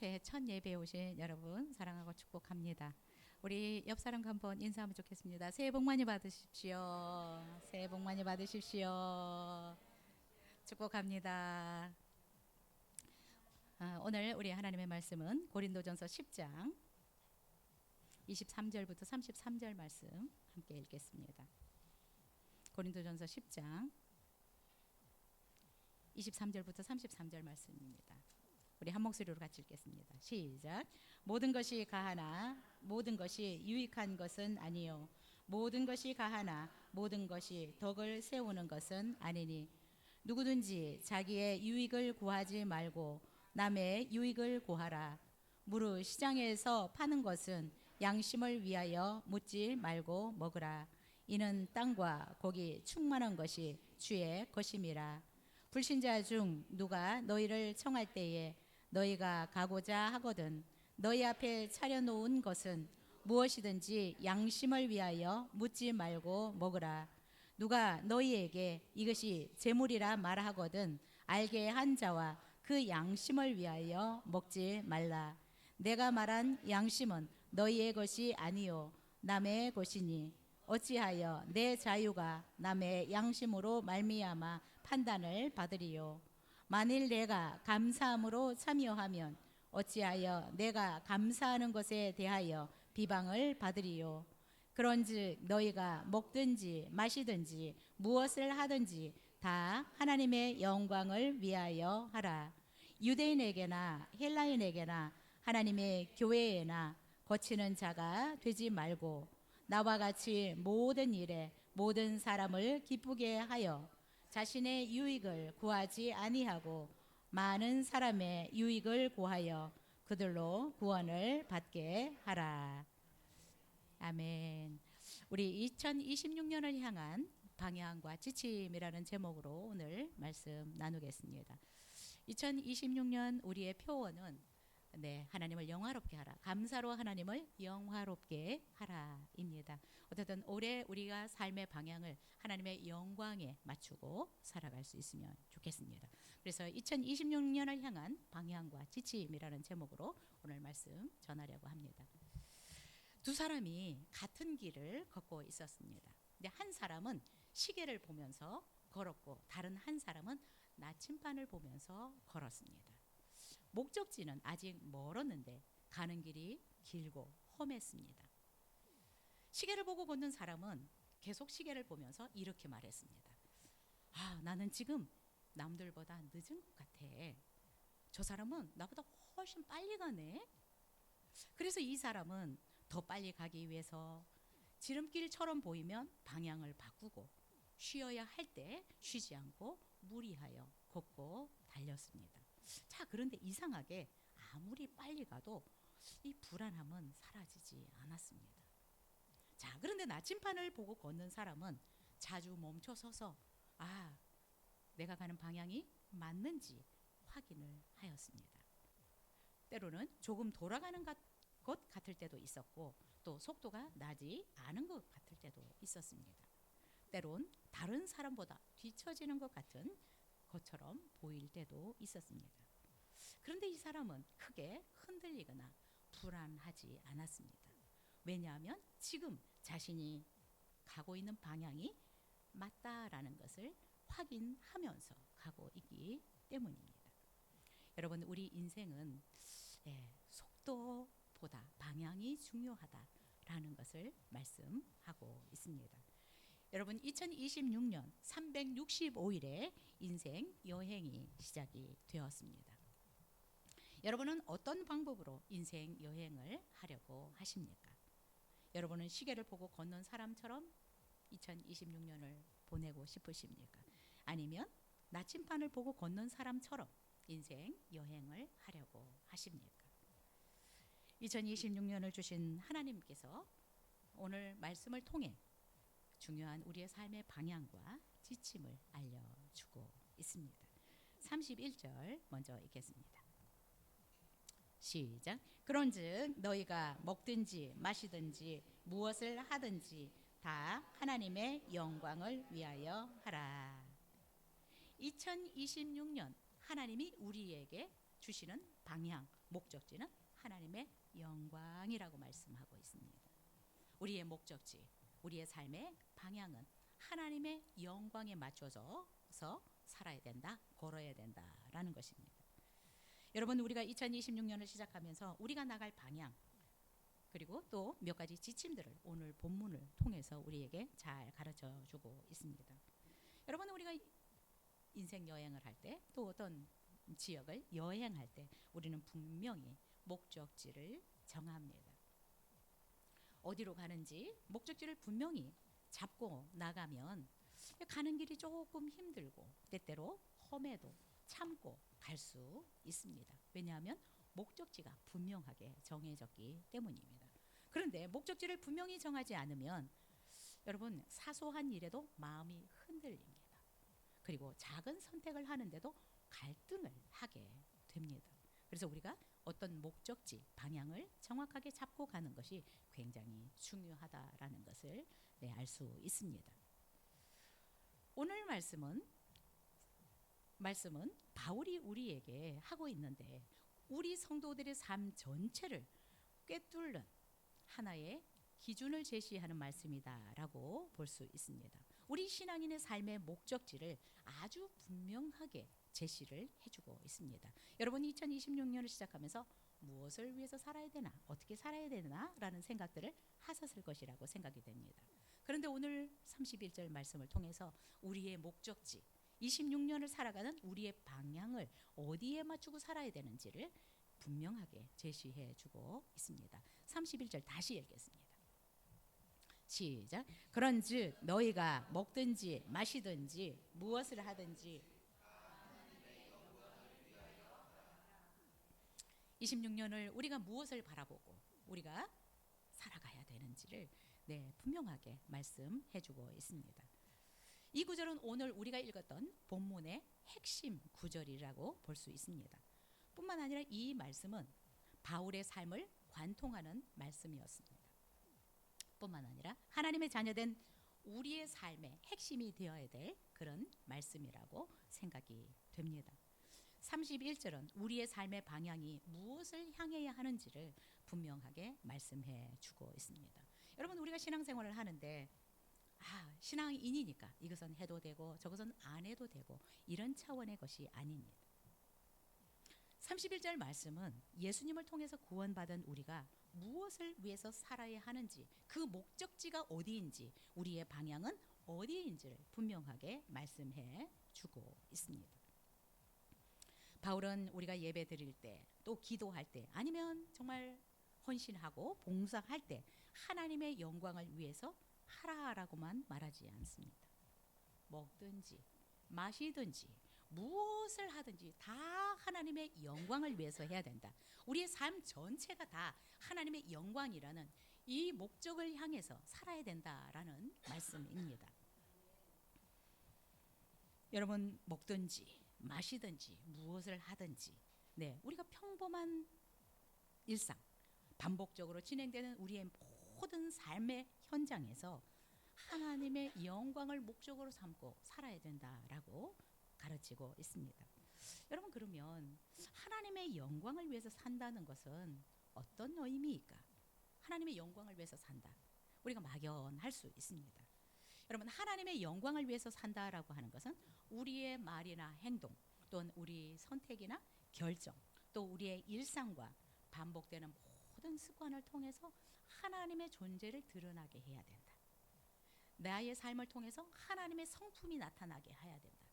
새해 첫 예배에 오신 여러분 사랑하고 축복합니다. 우리 옆 사람과 한번 인사하면 좋겠습니다. 새해 복 많이 받으십시오. 새해 복 많이 받으십시오. 축복합니다. 오늘 우리 하나님의 말씀은 고린도전서 10장 23절부터 33절 말씀 함께 읽겠습니다. 고린도전서 10장 23절부터 33절 말씀입니다. 우리 한 목소리로 같이 읽겠습니다. 시작. 모든 것이 가하나 모든 것이 유익한 것은 아니요 모든 것이 가하나 모든 것이 덕을 세우는 것은 아니니 누구든지 자기의 유익을 구하지 말고 남의 유익을 구하라. 무릇 시장에서 파는 것은 양심을 위하여 묻지 말고 먹으라. 이는 땅과 고기 충만한 것이 주의 것임이라. 불신자 중 누가 너희를 청할 때에 너희가 가고자 하거든 너희 앞에 차려놓은 것은 무엇이든지 양심을 위하여 묻지 말고 먹으라. 누가 너희에게 이것이 재물이라 말하거든 알게 한 자와 그 양심을 위하여 먹지 말라. 내가 말한 양심은 너희의 것이 아니요 남의 것이니 어찌하여 내 자유가 남의 양심으로 말미암아 판단을 받으리요. 만일 내가 감사함으로 참여하면 어찌하여 내가 감사하는 것에 대하여 비방을 받으리요. 그런즉 너희가 먹든지 마시든지 무엇을 하든지 다 하나님의 영광을 위하여 하라. 유대인에게나 헬라인에게나 하나님의 교회에나 거치는 자가 되지 말고 나와 같이 모든 일에 모든 사람을 기쁘게 하여 자신의 유익을 구하지 아니하고 많은 사람의 유익을 구하여 그들로 구원을 받게 하라. 아멘. 우리 2026년을 향한 방향과 지침이라는 제목으로 오늘 말씀 나누겠습니다. 2026년 우리의 표어는 하나님을 영화롭게 하라. 감사로 하나님을 영화롭게 하라입니다. 어쨌든 올해 우리가 삶의 방향을 하나님의 영광에 맞추고 살아갈 수 있으면 좋겠습니다. 그래서 2026년을 향한 방향과 지침이라는 제목으로 오늘 말씀 전하려고 합니다. 두 사람이 같은 길을 걷고 있었습니다. 근데 한 사람은 시계를 보면서 걸었고 다른 한 사람은 나침반을 보면서 걸었습니다. 목적지는 아직 멀었는데 가는 길이 길고 험했습니다. 시계를 보고 걷는 사람은 계속 시계를 보면서 이렇게 말했습니다. 나는 지금 남들보다 늦은 것 같아. 저 사람은 나보다 훨씬 빨리 가네. 그래서 이 사람은 더 빨리 가기 위해서 지름길처럼 보이면 방향을 바꾸고 쉬어야 할 때 쉬지 않고 무리하여 걷고 달렸습니다. 자, 그런데 이상하게 아무리 빨리 가도 이 불안함은 사라지지 않았습니다. 자, 그런데 나침반을 보고 걷는 사람은 자주 멈춰서서 내가 가는 방향이 맞는지 확인을 하였습니다. 때로는 조금 돌아가는 것 같을 때도 있었고 또 속도가 나지 않은 것 같을 때도 있었습니다. 때론 다른 사람보다 뒤처지는 것 같은 것처럼 보일 때도 있었습니다. 그런데 이 사람은 크게 흔들리거나 불안하지 않았습니다. 왜냐하면 지금 자신이 가고 있는 방향이 맞다라는 것을 확인하면서 가고 있기 때문입니다. 여러분, 우리 인생은 속도보다 방향이 중요하다라는 것을 말씀하고 있습니다. 여러분, 2026년 365일의 인생 여행이 시작이 되었습니다. 여러분은 어떤 방법으로 인생 여행을 하려고 하십니까? 여러분은 시계를 보고 걷는 사람처럼 2026년을 보내고 싶으십니까? 아니면 나침반을 보고 걷는 사람처럼 인생 여행을 하려고 하십니까? 2026년을 주신 하나님께서 오늘 말씀을 통해 중요한 우리의 삶의 방향과 지침을 알려주고 있습니다. 31절 먼저 읽겠습니다. 시작. 그런즉 너희가 먹든지 마시든지 무엇을 하든지 다 하나님의 영광을 위하여 하라. 2026년 하나님이 우리에게 주시는 방향, 목적지는 하나님의 영광이라고 말씀하고 있습니다. 우리의 목적지, 우리의 삶의 방향은 하나님의 영광에 맞춰서 살아야 된다, 걸어야 된다라는 것입니다. 여러분, 우리가 2026년을 시작하면서 우리가 나갈 방향, 그리고 또 몇 가지 지침들을 오늘 본문을 통해서 우리에게 잘 가르쳐 주고 있습니다. 여러분, 우리가 인생 여행을 할 때, 또 어떤 지역을 여행할 때 우리는 분명히 목적지를 정합니다. 어디로 가는지 목적지를 분명히 잡고 나가면 가는 길이 조금 힘들고 때때로 험해도 참고 갈 수 있습니다. 왜냐하면 목적지가 분명하게 정해졌기 때문입니다. 그런데 목적지를 분명히 정하지 않으면 여러분, 사소한 일에도 마음이 흔들립니다. 그리고 작은 선택을 하는데도 갈등을 하게 됩니다. 그래서 우리가 어떤 목적지, 방향을 정확하게 잡고 가는 것이 굉장히 중요하다라는 것을 알 수 있습니다. 오늘 말씀은 바울이 우리에게 하고 있는데 우리 성도들의 삶 전체를 꿰뚫는 하나의 기준을 제시하는 말씀이다라고 볼 수 있습니다. 우리 신앙인의 삶의 목적지를 아주 분명하게 제시를 해주고 있습니다. 여러분, 2026년을 시작하면서 무엇을 위해서 살아야 되나, 어떻게 살아야 되나 라는 생각들을 하셨을 것이라고 생각이 됩니다. 그런데 오늘 31절 말씀을 통해서 우리의 목적지, 26년을 살아가는 우리의 방향을 어디에 맞추고 살아야 되는지를 분명하게 제시해 주고 있습니다. 31절 다시 읽겠습니다. 시작. 그런즉 너희가 먹든지 마시든지 무엇을 하든지 26년을 우리가 무엇을 바라보고 우리가 살아가야 되는지를 분명하게 말씀해 주고 있습니다. 이 구절은 오늘 우리가 읽었던 본문의 핵심 구절이라고 볼 수 있습니다. 뿐만 아니라 이 말씀은 바울의 삶을 관통하는 말씀이었습니다. 뿐만 아니라 하나님의 자녀된 우리의 삶의 핵심이 되어야 될 그런 말씀이라고 생각이 됩니다. 31절은 우리의 삶의 방향이 무엇을 향해야 하는지를 분명하게 말씀해 주고 있습니다. 여러분, 우리가 신앙생활을 하는데 신앙인이니까 이것은 해도 되고 저것은 안 해도 되고 이런 차원의 것이 아닙니다. 31절 말씀은 예수님을 통해서 구원받은 우리가 무엇을 위해서 살아야 하는지, 그 목적지가 어디인지, 우리의 방향은 어디인지를 분명하게 말씀해 주고 있습니다. 바울은 우리가 예배 드릴 때, 또 기도할 때, 아니면 정말 헌신하고 봉사할 때 하나님의 영광을 위해서 하라라고만 말하지 않습니다. 먹든지 마시든지 무엇을 하든지 다 하나님의 영광을 위해서 해야 된다. 우리의 삶 전체가 다 하나님의 영광이라는 이 목적을 향해서 살아야 된다라는 말씀입니다. 여러분, 먹든지 마시든지 무엇을 하든지 우리가 평범한 일상, 반복적으로 진행되는 우리의 모든 삶의 현장에서 하나님의 영광을 목적으로 삼고 살아야 된다라고 가르치고 있습니다. 여러분, 그러면 하나님의 영광을 위해서 산다는 것은 어떤 의미일까? 하나님의 영광을 위해서 산다. 우리가 막연할 수 있습니다. 여러분, 하나님의 영광을 위해서 산다라고 하는 것은 우리의 말이나 행동, 또는 우리 선택이나 결정, 또 우리의 일상과 반복되는 모든 습관을 통해서 하나님의 존재를 드러나게 해야 된다. 나의 삶을 통해서 하나님의 성품이 나타나게 해야 된다.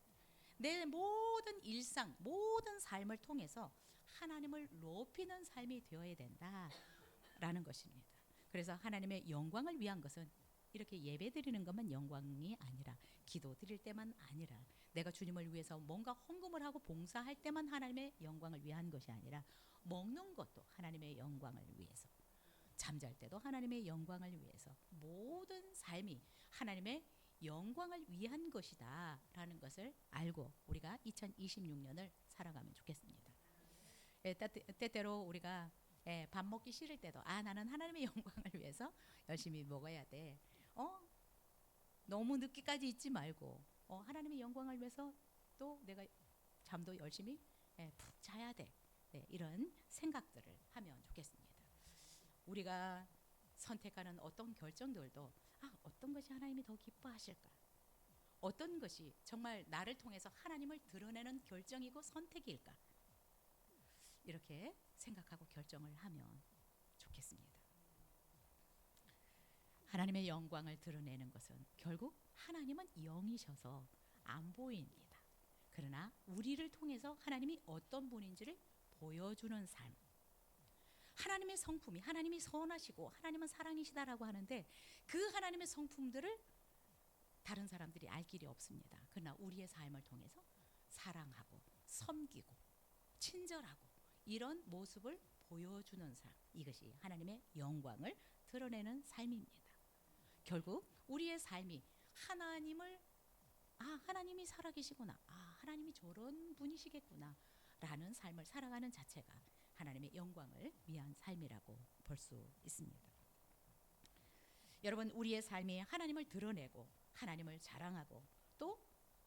내 모든 일상, 모든 삶을 통해서 하나님을 높이는 삶이 되어야 된다라는 것입니다. 그래서 하나님의 영광을 위한 것은 이렇게 예배 드리는 것만 영광이 아니라, 기도 드릴 때만 아니라, 내가 주님을 위해서 뭔가 헌금을 하고 봉사할 때만 하나님의 영광을 위한 것이 아니라, 먹는 것도 하나님의 영광을 위해서, 잠잘 때도 하나님의 영광을 위해서, 모든 삶이 하나님의 영광을 위한 것이다 라는 것을 알고 우리가 2026년을 살아가면 좋겠습니다. 때때로 우리가 밥 먹기 싫을 때도 나는 하나님의 영광을 위해서 열심히 먹어야 돼. 너무 늦게까지 있지 말고 하나님의 영광을 위해서 또 내가 잠도 열심히 푹 자야 돼. 네, 이런 생각들을 하면 좋겠습니다. 우리가 선택하는 어떤 결정들도 어떤 것이 하나님이 더 기뻐하실까? 어떤 것이 정말 나를 통해서 하나님을 드러내는 결정이고 선택일까? 이렇게 생각하고 결정을 하면 좋겠습니다. 하나님의 영광을 드러내는 것은 결국 하나님은 영이셔서 안 보입니다. 그러나 우리를 통해서 하나님이 어떤 분인지를 보여주는 삶. 하나님의 성품이 하나님이 선하시고 하나님은 사랑이시다라고 하는데 그 하나님의 성품들을 다른 사람들이 알 길이 없습니다. 그러나 우리의 삶을 통해서 사랑하고 섬기고 친절하고 이런 모습을 보여주는 삶. 이것이 하나님의 영광을 드러내는 삶입니다. 결국 우리의 삶이 하나님을 하나님이 살아계시구나. 하나님이 저런 분이시겠구나. 라는 삶을 살아가는 자체가 하나님의 영광을 위한 삶이라고 볼 수 있습니다. 여러분, 우리의 삶이 하나님을 드러내고 하나님을 자랑하고 또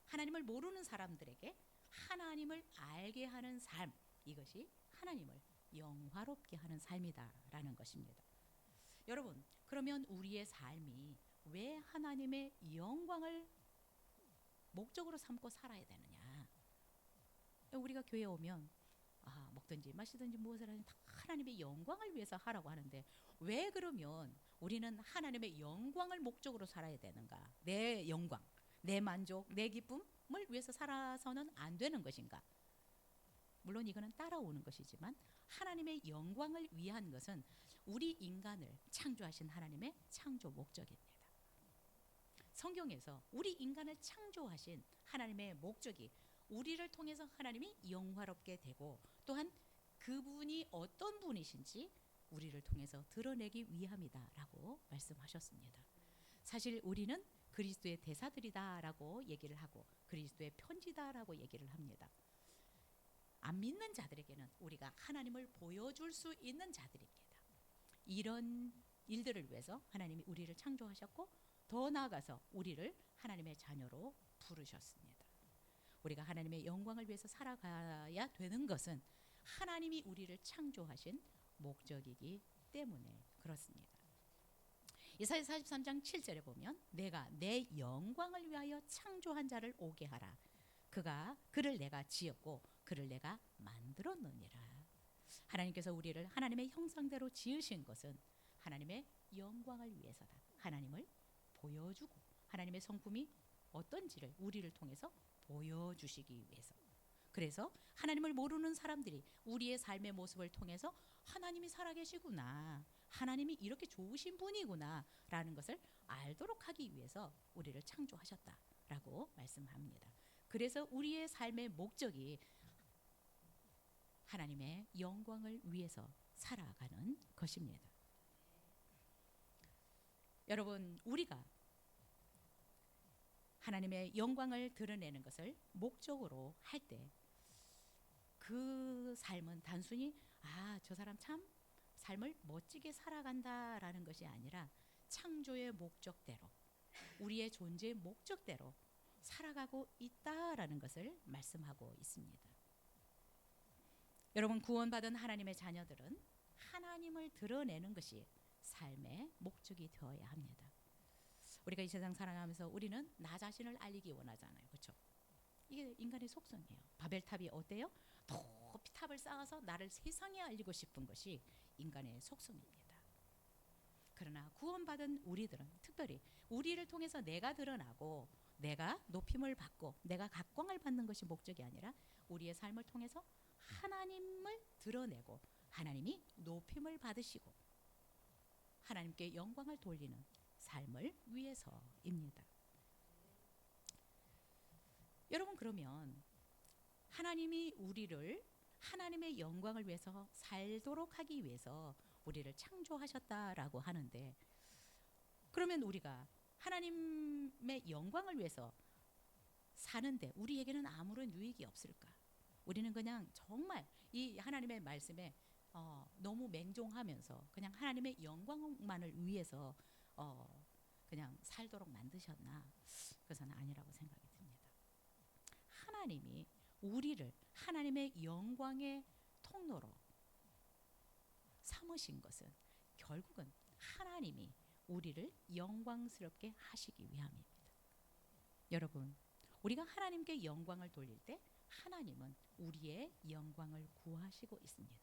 하나님을 모르는 사람들에게 하나님을 알게 하는 삶, 이것이 하나님을 영화롭게 하는 삶이다라는 것입니다. 여러분, 그러면 우리의 삶이 왜 하나님의 영광을 목적으로 삼고 살아야 되느냐? 우리가 교회에 오면 먹든지 마시든지 무엇을 하든 다 하나님의 영광을 위해서 하라고 하는데 왜 그러면 우리는 하나님의 영광을 목적으로 살아야 되는가? 내 영광, 내 만족, 내 기쁨을 위해서 살아서는 안 되는 것인가? 물론 이거는 따라오는 것이지만 하나님의 영광을 위한 것은 우리 인간을 창조하신 하나님의 창조 목적입니다. 성경에서 우리 인간을 창조하신 하나님의 목적이 우리를 통해서 하나님이 영화롭게 되고 또한 그분이 어떤 분이신지 우리를 통해서 드러내기 위함이다라고 말씀하셨습니다. 사실 우리는 그리스도의 대사들이다라고 얘기를 하고 그리스도의 편지다라고 얘기를 합니다. 안 믿는 자들에게는 우리가 하나님을 보여줄 수 있는 자들입니다. 이런 일들을 위해서 하나님이 우리를 창조하셨고 더 나아가서 우리를 하나님의 자녀로 부르셨습니다. 우리가 하나님의 영광을 위해서 살아가야 되는 것은 하나님이 우리를 창조하신 목적이기 때문에 그렇습니다. 이사야 43장 7절에 보면 내가 내 영광을 위하여 창조한 자를 오게 하라. 그를 내가 지었고 그를 내가 만들었느니라. 하나님께서 우리를 하나님의 형상대로 지으신 것은 하나님의 영광을 위해서다. 하나님을 보여주고 하나님의 성품이 어떤지를 우리를 통해서 보여주시기 위해서. 그래서 하나님을 모르는 사람들이 우리의 삶의 모습을 통해서 하나님이 살아계시구나, 하나님이 이렇게 좋으신 분이구나 라는 것을 알도록 하기 위해서 우리를 창조하셨다라고 말씀합니다. 그래서 우리의 삶의 목적이 하나님의 영광을 위해서 살아가는 것입니다. 여러분, 우리가 하나님의 영광을 드러내는 것을 목적으로 할 때 그 삶은 단순히 저 사람 참 삶을 멋지게 살아간다라는 것이 아니라 창조의 목적대로 우리의 존재의 목적대로 살아가고 있다라는 것을 말씀하고 있습니다. 여러분, 구원받은 하나님의 자녀들은 하나님을 드러내는 것이 삶의 목적이 되어야 합니다. 우리가 이 세상 살아가면서 우리는 나 자신을 알리기 원하잖아요. 그렇죠? 이게 인간의 속성이에요. 바벨탑이 어때요? 높이 탑을 쌓아서 나를 세상에 알리고 싶은 것이 인간의 속성입니다. 그러나 구원받은 우리들은 특별히 우리를 통해서 내가 드러나고 내가 높임을 받고 내가 각광을 받는 것이 목적이 아니라 우리의 삶을 통해서 하나님을 드러내고 하나님이 높임을 받으시고 하나님께 영광을 돌리는 삶을 위해서입니다. 여러분, 그러면 하나님이 우리를 하나님의 영광을 위해서 살도록 하기 위해서 우리를 창조하셨다라고 하는데, 그러면 우리가 하나님의 영광을 위해서 사는데 우리에게는 아무런 유익이 없을까? 우리는 그냥 정말 이 하나님의 말씀에 너무 맹종하면서 그냥 하나님의 영광만을 위해서 그냥 살도록 만드셨나? 그것은 아니라고 생각이 듭니다. 하나님이 우리를 하나님의 영광의 통로로 삼으신 것은 결국은 하나님이 우리를 영광스럽게 하시기 위함입니다. 여러분, 우리가 하나님께 영광을 돌릴 때 하나님은 우리의 영광을 구하시고 있습니다.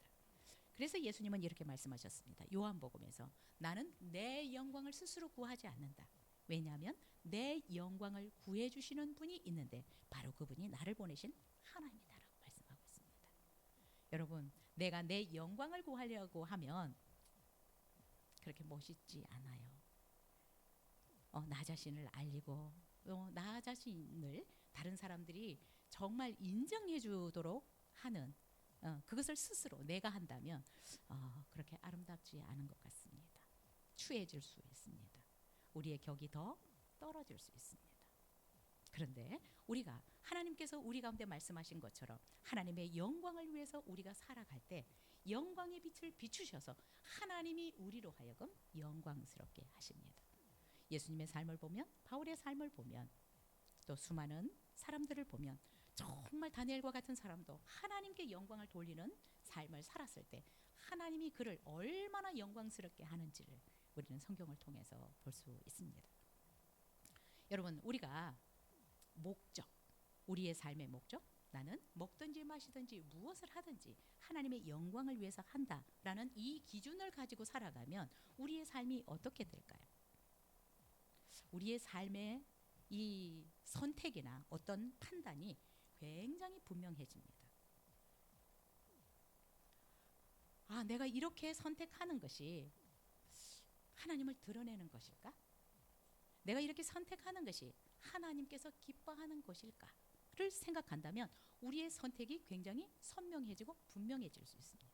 그래서 예수님은 이렇게 말씀하셨습니다. 요한복음에서 나는 내 영광을 스스로 구하지 않는다. 왜냐하면 내 영광을 구해주시는 분이 있는데 바로 그분이 나를 보내신 하나님이다라고 말씀하고 있습니다. 여러분, 내가 내 영광을 구하려고 하면 그렇게 멋있지 않아요. 나 자신을 알리고 나 자신을 다른 사람들이 정말 인정해 주도록 하는 그것을 스스로 내가 한다면 그렇게 아름답지 않은 것 같습니다. 추해질 수 있습니다. 우리의 격이 더 떨어질 수 있습니다. 그런데 우리가 하나님께서 우리 가운데 말씀하신 것처럼 하나님의 영광을 위해서 우리가 살아갈 때 영광의 빛을 비추셔서 하나님이 우리로 하여금 영광스럽게 하십니다. 예수님의 삶을 보면, 바울의 삶을 보면, 또 수많은 사람들을 보면 정말 다니엘과 같은 사람도 하나님께 영광을 돌리는 삶을 살았을 때 하나님이 그를 얼마나 영광스럽게 하는지를 우리는 성경을 통해서 볼 수 있습니다. 여러분, 우리가 목적, 우리의 삶의 목적, 나는 먹든지 마시든지 무엇을 하든지 하나님의 영광을 위해서 한다라는 이 기준을 가지고 살아가면 우리의 삶이 어떻게 될까요? 우리의 삶의 이 선택이나 어떤 판단이 굉장히 분명해집니다. 내가 이렇게 선택하는 것이 하나님을 드러내는 것일까? 내가 이렇게 선택하는 것이 하나님께서 기뻐하는 것일까를 생각한다면 우리의 선택이 굉장히 선명해지고 분명해질 수 있습니다.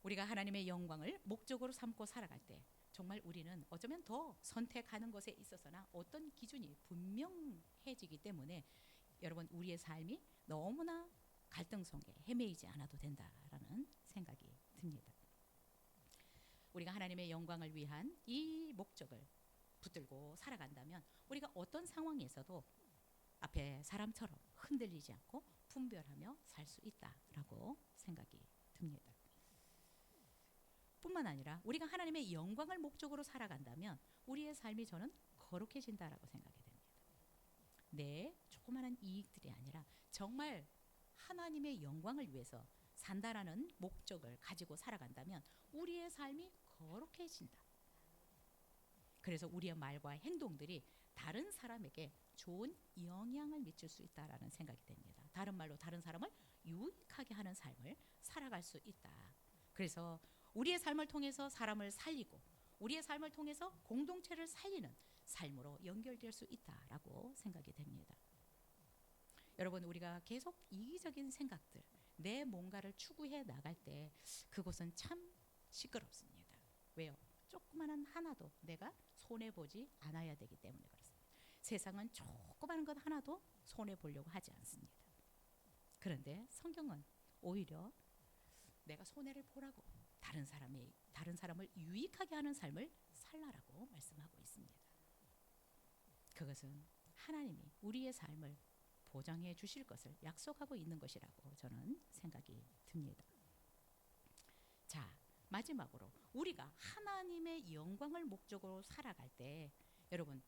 우리가 하나님의 영광을 목적으로 삼고 살아갈 때 정말 우리는 어쩌면 더 선택하는 것에 있어서나 어떤 기준이 분명해지기 때문에 여러분, 우리의 삶이 너무나 갈등 속에 헤매이지 않아도 된다라는 생각이 듭니다. 우리가 하나님의 영광을 위한 이 목적을 붙들고 살아간다면 우리가 어떤 상황에서도 앞에 사람처럼 흔들리지 않고 분별하며 살 수 있다라고 생각이 듭니다. 뿐만 아니라 우리가 하나님의 영광을 목적으로 살아간다면 우리의 삶이 저는 거룩해진다라고 생각이 됩니다. 내 조그마한 이익들이 아니라 정말 하나님의 영광을 위해서 산다라는 목적을 가지고 살아간다면 우리의 삶이 거룩해진다. 그래서 우리의 말과 행동들이 다른 사람에게 좋은 영향을 미칠 수 있다라는 생각이 됩니다. 다른 말로 다른 사람을 유익하게 하는 삶을 살아갈 수 있다. 그래서 우리의 삶을 통해서 사람을 살리고 우리의 삶을 통해서 공동체를 살리는 삶으로 연결될 수 있다라고 생각이 됩니다. 여러분, 우리가 계속 이기적인 생각들, 내 뭔가를 추구해 나갈 때 그곳은 참 시끄럽습니다. 왜요? 조그마한 하나도 내가 손해보지 않아야 되기 때문에 그렇습니다. 세상은 조그마한 것 하나도 손해보려고 하지 않습니다. 그런데 성경은 오히려 내가 손해를 보라고 다른 사람을 유익하게 하는 삶을 살라라고 말씀하고 있습니다. 그것은 하나님이 우리의 삶을 보장해 주실 것을 약속하고 있는 것이라고 저는 생각이 듭니다. 자, 마지막으로 우리가 하나님의 영광을 목적으로 살아갈 때 여러분,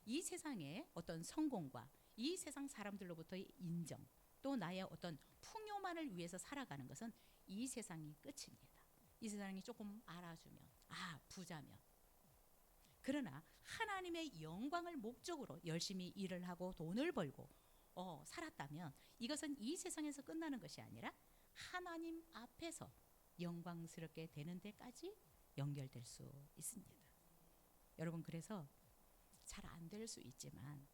이 세상의 어떤 성공과 이 세상 사람들로부터의 인정, 또 나의 어떤 풍요만을 위해서 살아가는 것은 이 세상이 끝입니다. 이 세상이 조금 알아주면, 부자면. 그러나 하나님의 영광을 목적으로 열심히 일을 하고 돈을 벌고 살았다면 이것은 이 세상에서 끝나는 것이 아니라 하나님 앞에서 영광스럽게 되는 데까지 연결될 수 있습니다. 여러분, 그래서 잘 안 될 수 있지만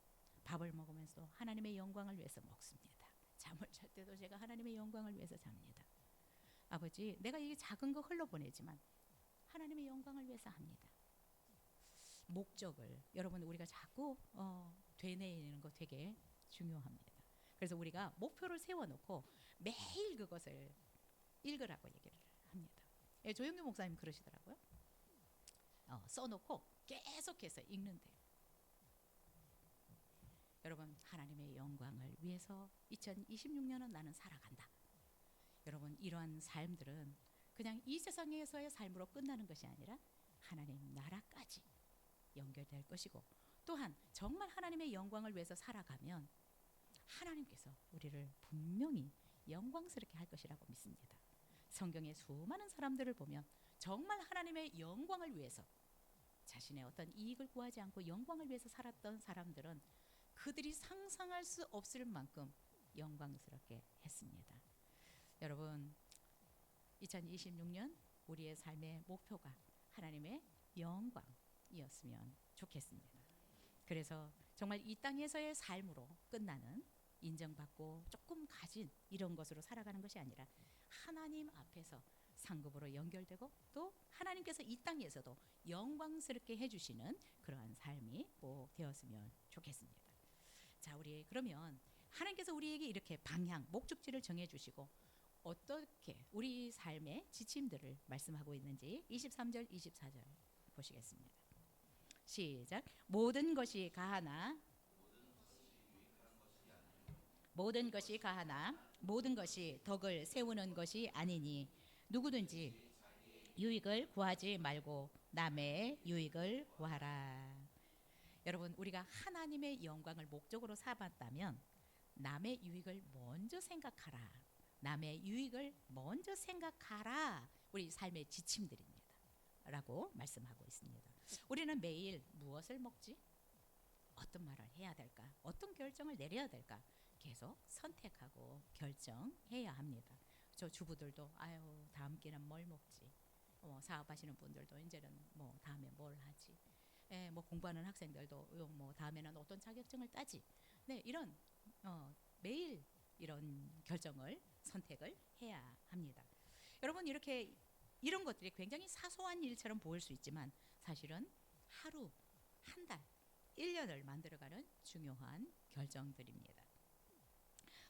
밥을 먹으면서 하나님의 영광을 위해서 먹습니다. 잠을 잘 때도 제가 하나님의 영광을 위해서 잡니다. 아버지, 내가 이 작은 거 흘러보내지만 하나님의 영광을 위해서 합니다. 목적을 여러분, 우리가 자꾸 되뇌이는 거 되게 중요합니다. 그래서 우리가 목표를 세워놓고 매일 그것을 읽으라고 얘기를 합니다. 조영규 목사님 그러시더라고요. 써놓고 계속해서 읽는데요. 여러분, 하나님의 영광을 위해서 2026년은 나는 살아간다. 여러분, 이러한 삶들은 그냥 이 세상에서의 삶으로 끝나는 것이 아니라 하나님 나라까지 연결될 것이고, 또한 정말 하나님의 영광을 위해서 살아가면 하나님께서 우리를 분명히 영광스럽게 할 것이라고 믿습니다. 성경의 수많은 사람들을 보면 정말 하나님의 영광을 위해서 자신의 어떤 이익을 구하지 않고 영광을 위해서 살았던 사람들은 그들이 상상할 수 없을 만큼 영광스럽게 했습니다. 여러분, 2026년 우리의 삶의 목표가 하나님의 영광이었으면 좋겠습니다. 그래서 정말 이 땅에서의 삶으로 끝나는, 인정받고 조금 가진 이런 것으로 살아가는 것이 아니라 하나님 앞에서 상급으로 연결되고, 또 하나님께서 이 땅에서도 영광스럽게 해주시는 그러한 삶이 꼭 되었으면 좋겠습니다. 자, 우리 그러면 하나님께서 우리에게 이렇게 방향, 목적지를 정해주시고 어떻게 우리 삶의 지침들을 말씀하고 있는지 23절, 24절 보시겠습니다. 시작. 모든 것이 가하나 모든 것이 가하나 모든 것이 덕을 세우는 것이 아니니 누구든지 유익을 구하지 말고 남의 유익을 구하라. 여러분, 우리가 하나님의 영광을 목적으로 삼았다면 남의 유익을 먼저 생각하라. 남의 유익을 먼저 생각하라. 우리 삶의 지침들입니다. 라고 말씀하고 있습니다. 우리는 매일 무엇을 먹지? 어떤 말을 해야 될까? 어떤 결정을 내려야 될까? 계속 선택하고 결정해야 합니다. 저 주부들도 아유 다음 끼는 뭘 먹지? 사업하시는 분들도 이제는 뭐 다음에 뭘 하지? 뭐 공부하는 학생들도 뭐 다음에는 어떤 자격증을 따지? 네, 이런 매일 이런 결정을 선택을 해야 합니다. 여러분, 이렇게 이런 것들이 굉장히 사소한 일처럼 보일 수 있지만 사실은 하루, 한 달, 1년을 만들어가는 중요한 결정들입니다.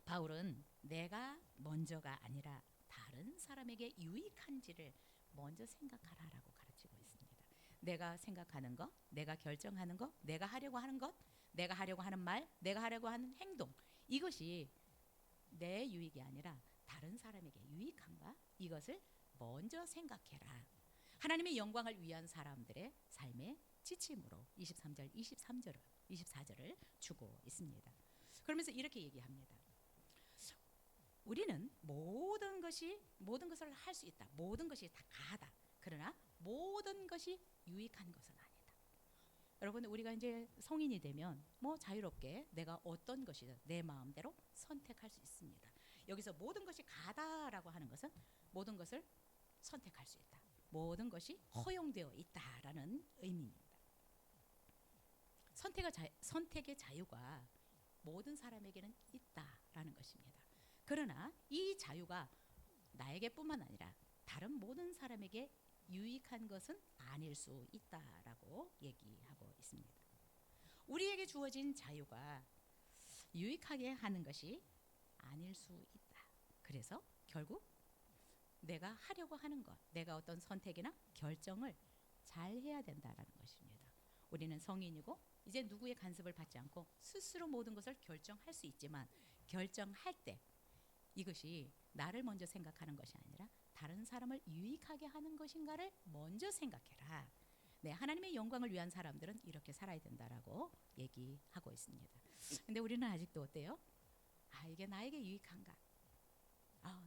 바울은 내가 먼저가 아니라 다른 사람에게 유익한지를 먼저 생각하라라고 가르치고 있습니다. 내가 생각하는 것, 내가 결정하는 것, 내가 하려고 하는 것, 내가 하려고 하는 말, 내가 하려고 하는 행동, 이것이 내 유익이 아니라 다른 사람에게 유익한가? 이것을 먼저 생각해라. 하나님의 영광을 위한 사람들의 삶의 지침으로 23절, 24절을 주고 있습니다. 그러면서 이렇게 얘기합니다. 우리는 모든 것을 할 수 있다. 모든 것이 다 가하다. 그러나 모든 것이 유익한 것은 아니다. 여러분, 우리가 이제 성인이 되면 뭐 자유롭게 내가 어떤 것이든 내 마음대로 선택할 수 있습니다. 여기서 모든 것이 가다라고 하는 것은 모든 것을 선택할 수 있다. 모든 것이 허용되어 있다라는 의미입니다. 선택의 자유가 모든 사람에게는 있다라는 것입니다. 그러나 이 자유가 나에게뿐만 아니라 다른 모든 사람에게 유익한 것은 아닐 수 있다라고 얘기하고 있습니다. 우리에게 주어진 자유가 유익하게 하는 것이 아닐 수 있다. 그래서 결국 내가 하려고 하는 것, 내가 어떤 선택이나 결정을 잘 해야 된다라는 것입니다. 우리는 성인이고 이제 누구의 간섭을 받지 않고 스스로 모든 것을 결정할 수 있지만 결정할 때 이것이 나를 먼저 생각하는 것이 아니라 다른 사람을 유익하게 하는 것인가를 먼저 생각해라. 네, 하나님의 영광을 위한 사람들은 이렇게 살아야 된다라고 얘기하고 있습니다. 근데 우리는 아직도 어때요? 이게 나에게 유익한가?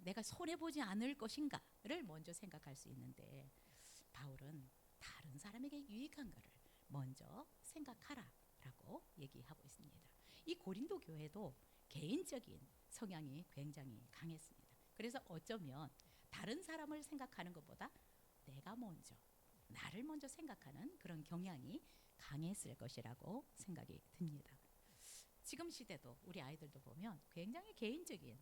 내가 손해보지 않을 것인가를 먼저 생각할 수 있는데 바울은 다른 사람에게 유익한 것을 먼저 생각하라라고 얘기하고 있습니다. 이 고린도 교회도 개인적인 성향이 굉장히 강했습니다. 그래서 어쩌면 다른 사람을 생각하는 것보다 내가 먼저, 나를 먼저 생각하는 그런 경향이 강했을 것이라고 생각이 듭니다. 지금 시대도 우리 아이들도 보면 굉장히 개인적인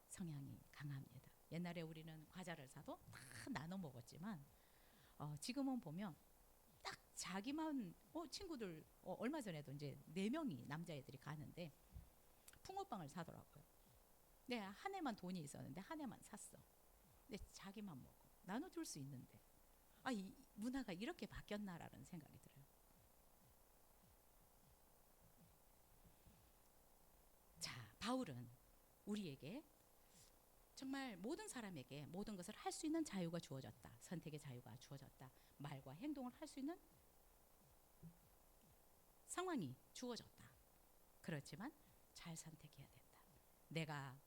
성향이 강합니다. 옛날에 우리는 과자를 사도 다 나눠 먹었지만 지금은 보면 딱 자기만 친구들 얼마 전에도 이제 4명이 남자애들이 가는데 붕어빵을 사더라고요. 네, 한 해만 돈이 있었는데 한 해만 샀어. 근데 자기만 먹어. 나눠줄 수 있는데 이 문화가 이렇게 바뀌었나라는 생각이 들어요. 바울은 우리에게 정말 모든 사람에게 모든 것을 할 수 있는 자유가 주어졌다. 선택의 자유가 주어졌다. 말과 행동을 할 수 있는 상황이 주어졌다. 그렇지만 잘 선택해야 된다. 내가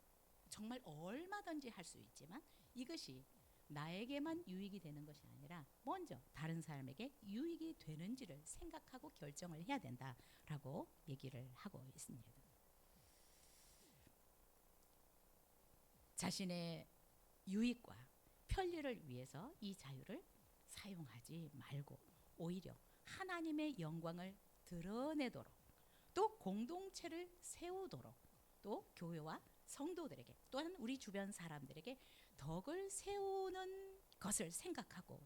정말 얼마든지 할 수 있지만 이것이 나에게만 유익이 되는 것이 아니라 먼저 다른 사람에게 유익이 되는지를 생각하고 결정을 해야 된다라고 얘기를 하고 있습니다. 자신의 유익과 편리를 위해서 이 자유를 사용하지 말고 오히려 하나님의 영광을 드러내도록 또 공동체를 세우도록 또 교회와 성도들에게 또한 우리 주변 사람들에게 덕을 세우는 것을 생각하고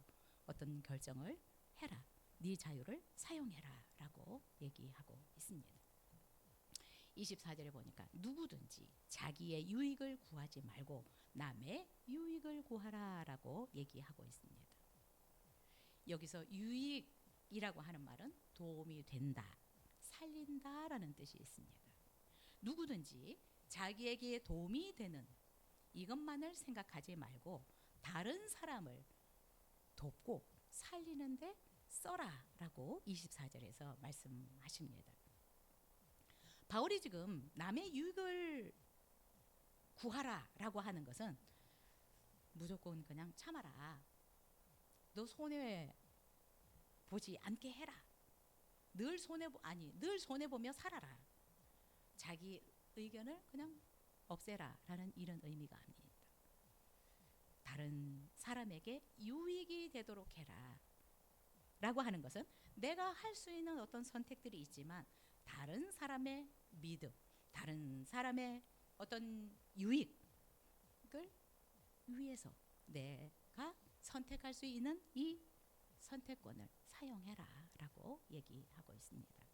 어떤 결정을 해라. 네 자유를 사용해라 라고 얘기하고 있습니다. 24절에 보니까 누구든지 자기의 유익을 구하지 말고 남의 유익을 구하라 라고 얘기하고 있습니다. 여기서 유익이라고 하는 말은 도움이 된다, 살린다 라는 뜻이 있습니다. 누구든지 자기에게 도움이 되는 이것만을 생각하지 말고 다른 사람을 돕고 살리는데 써라 라고 24절에서 말씀하십니다. 바울이 지금 남의 유익을 구하라 라고 하는 것은 무조건 그냥 참아라. 너 손해보지 않게 해라. 늘 손해보며 살아라. 자기 의견을 그냥 없애라 라는 이런 의미가 아닙니다. 다른 사람에게 유익이 되도록 해라 라고 하는 것은 내가 할 수 있는 어떤 선택들이 있지만 다른 사람의 믿음, 다른 사람의 어떤 유익을 위해서 내가 선택할 수 있는 이 선택권을 사용해라 라고 얘기하고 있습니다.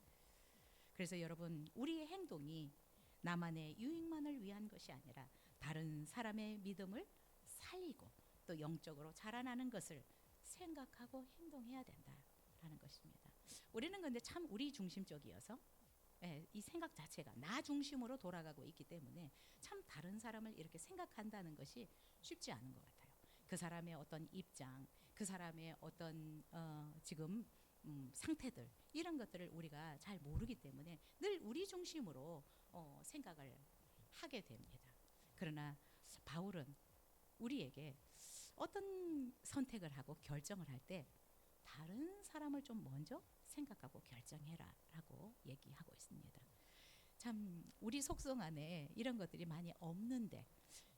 그래서 여러분, 우리의 행동이 나만의 유익만을 위한 것이 아니라 다른 사람의 믿음을 살리고 또 영적으로 자라나는 것을 생각하고 행동해야 된다라는 것입니다. 우리는 근데 참 우리 중심적이어서 이 생각 자체가 나 중심으로 돌아가고 있기 때문에 참 다른 사람을 이렇게 생각한다는 것이 쉽지 않은 것 같아요. 그 사람의 어떤 입장, 그 사람의 어떤 지금 상태들 이런 것들을 우리가 잘 모르기 때문에 늘 우리 중심으로 생각을 하게 됩니다. 그러나 바울은 우리에게 어떤 선택을 하고 결정을 할 때 다른 사람을 좀 먼저 생각하고 결정해라 라고 얘기하고 있습니다. 참 우리 속성 안에 이런 것들이 많이 없는데